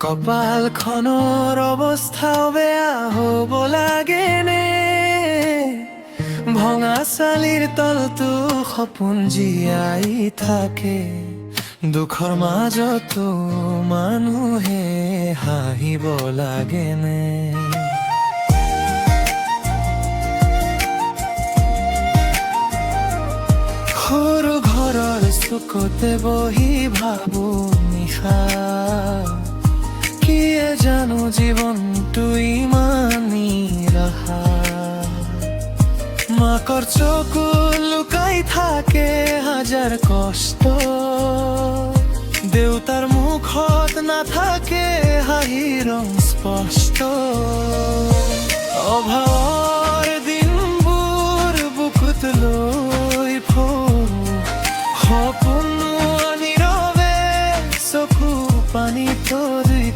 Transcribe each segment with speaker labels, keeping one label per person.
Speaker 1: কপালখনৰ অৱস্থাও বেয়া হ'ব লাগেনে? ভঙা চালিৰ তলটো সপোন জীয়াই থাকে। দুখৰ মাজতো মানুহে হাঁহিব লাগেনে? সৰু ঘৰৰ চুকতে বহি ভাবো নিশা, কিয়ে জানো জীৱনটো ইমান নিৰাশা। মাকৰ চকু লুকাই থাকে হাজাৰ কষ্ট, দেউতাৰ মুখত নাথাকে হাঁহিৰ ৰং স্পষ্ট। অভাৱৰ দিনবোৰ বুকুত লৈ সপোন নীৰৱে চকু পানী তৰি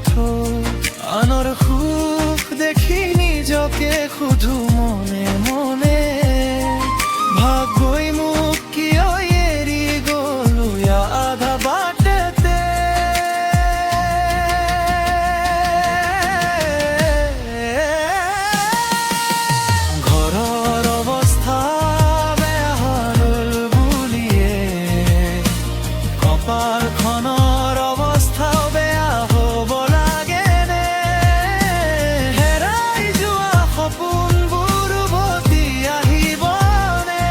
Speaker 1: আনৰ সুখ দেখি নিজকে সোধো মনে মনে, ভাগ্যই মোক কিয় এৰি গ'লো আধা বাটতে। ঘৰৰ অৱস্থা বেয়া হ'ল বুলিয়ে কপালখনৰ অৱস্থাও বেয়া হ'ব লাগেনে? হেৰাই যোৱা সপোনবোৰ উভতি আহিবনে?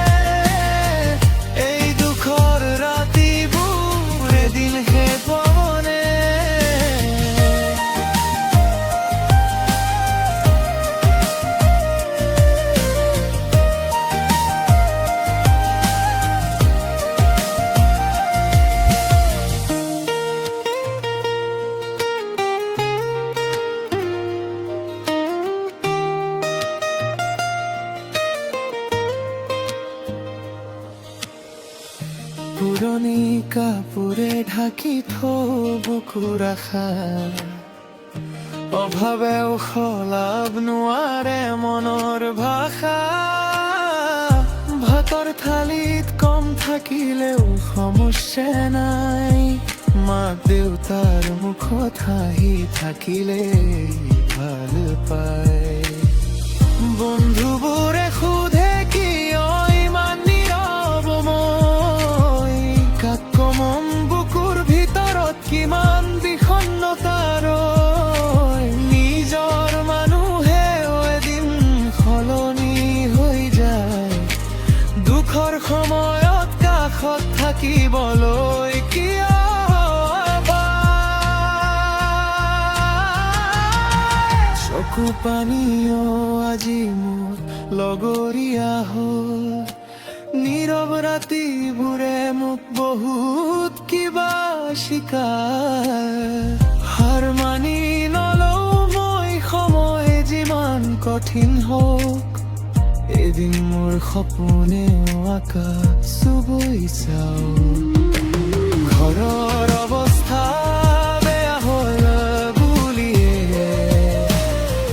Speaker 1: এই দুখৰ ৰাতিবোৰ এদিন শেষ হ'বনে? পুৰণি কাপোৰে ঢাকি বুকুৰ আশা, অভাৱেও সলাব নোৱাৰে মনৰ ভাষা। ভাতৰ থালিত কম থাকিলেও সমস্যা নাই, মাক দেউতাৰ মুখত হাঁহি থাকিলে ভাল পায়। বন্ধুবোৰে সোধে কিয় ইমান নীৰৱ মই, কাক কম বুকুৰ ভিতৰত কিমান বিষণ্ণতা ৰয়। নিজৰ মানুহেও এদিন সলনি হৈ যায়, দুখৰ সময়ত কাষত থাকিবলৈ কিয় চকু পানীও আজি মোৰ লগৰীয়া হ'ল। নীৰৱ ৰাতিবোৰে মোক বহুত কিবা শিকায়। হাৰ মানি নলওঁ মই, সময় যিমান কঠিন হওক, এদিন মোৰ সপোনেও আকাশ চুবই চাওঁ। ঘৰৰ অৱস্থা